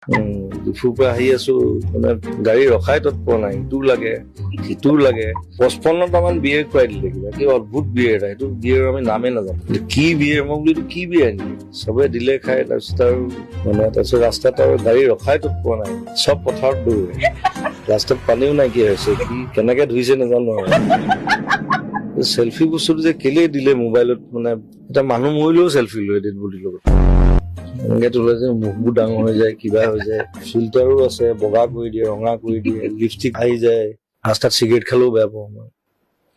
ডিফুৰ পৰা আহি আছো মানে গাড়ী ৰখাই তত পোৱা নাই, ইটো লাগে সিটোৰ লাগে। 55টামান বিয়েৰ খুৱাই দিলে, কিবা কি অদ্ভুত বিয়েৰ এটা, সেইটো বিয়েৰ আমি নামেই নাজানো কি বিয়েৰ। মই বোলো এইটো কি বিয়েৰ আনিলে, চবে দিলে খাই। তাৰপিছত আৰু মানে তাৰপিছত ৰাস্তাত আৰু গাড়ী ৰখাই তত পোৱা নাই, চব পথাৰত দৌৰে। ৰাস্তাত পানীও নাইকিয়া হৈছে, কি কেনেকে ধুইছে নাজানো আৰু। চেলফি বস্তুটো যে কেলেই দিলে মোবাইলত, মানে এটা মানুহ মৰিলেও চেলফি লয় ডেড বডিৰ লগত। এনেকে তোলে যে মুখবোৰ ডাঙৰ হৈ যায়, কিবা হৈ যায়। ফিল্টাৰো আছে, বগা কৰি দিয়ে, ৰঙা কৰি দিয়ে, লিপষ্টিক আহি যায়। ৰাস্তাত চিগাৰেট খালেও বেয়া পাওঁ মই,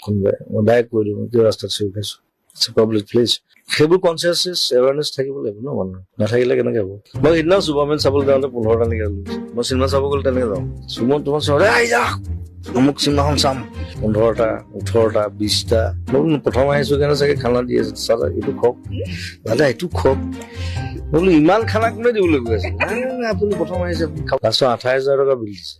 কোনোবাই মই ডাইৰেক্ট কৈ দিওঁ কিয় ৰাস্তাত চিগাৰেট খাইছো, ইটছ এ পাব্লিক প্লেচ। সেইবোৰ কনচিয়াছনেছ এৱাৰনেছ থাকিব লাগিব ন মানুহ, নাথাকিলে কেনেকে হ'ব। মই সেইদিনা চুপাৰমেন চাবলৈ যাওঁতে 15টা নেকি লৈছো। মই চিনেমা চাব গ'লে তেনেকে যাওঁ, চুমন তোমাৰ চহৰে আহি যা অমুক চিনেমাখন চাম। 15টা 18টা 20টা। মই প্ৰথম আহিছো কাৰণে চাগে খানা দি আছে, চাদা এইটো খওক দাদা, এইটো খওক। বোলো ইমান খানা কোনে দিবলৈ গৈ আছে, আপুনি প্ৰথম আহিছে লাষ্টত 28,000 টকা বিল দিছে।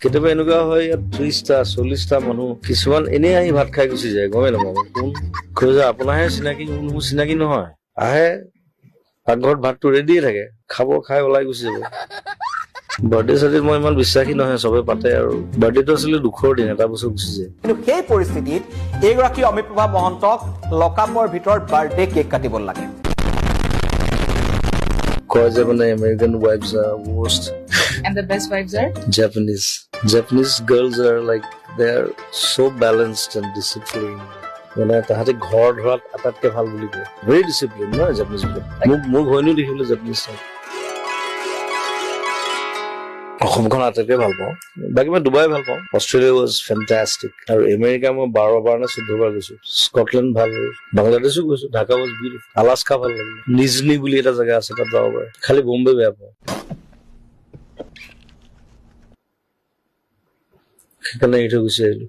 কেতিয়াবা এনেকুৱা হয় ইয়াত 30টা 40টা মানুহ, কিছুমান এনেই আহি ভাত খাই গুচি যায়, গমেই নাপাব কোন কৈ যে আপোনাৰহে চিনাকি। মোৰ চিনাকি নহয়, আহে পাকঘৰত ভাতটো ৰেডিয়ে থাকে, খাব, খাই ওলাই গুচি যাব। বাৰ্থডে চাৰ্টিত মই ইমান বিশ্বাসী নহয়, চবে পাতে আৰু বাৰ্থডেটো আছিলে দুখৰ দিন, এটা বছৰ গুচি যায়। কিন্তু সেই পৰিস্থিতিত এইগৰাকী অমিপ্ৰভা মহন্তক লকআপৰ ভিতৰত বাৰ্থডে কেক কাটিব লাগে। কয় যে মানে আমেৰিকান ৱাইফছ are worst And the best wives are? Japanese girls are like, they are so balanced and disciplined. মানে তাহাঁতে ঘৰ ধৰাত আটাইতকে ভাল বুলি কয়, ভেৰি ডিচিপ্লিন নহয় জাপানিজ বিলাক। মোক হয়নো দেখিবলৈ জাপানিজ টাইপ। অসমখন আটাইতকৈ ভাল পাওঁ, বাকী মই ডুবাই ভাল পাওঁ। Australia was fantastic. আৰু আমেৰিকা মই 12 বাৰ নে 14 বাৰ গৈছো। স্কটলেণ্ড ভাল লাগিল, বাংলাদেশো গৈছো, ঢাকা ৱাজ বিউটিফুল, আলাস্কা ভাল লাগিল, নিজনি বুলি এটা জেগা আছে তাত যাব পাৰে। খালি বম্বে বেয়া পাওঁ, সেইকাৰণে এৰি থৈ গুচি আহিলো।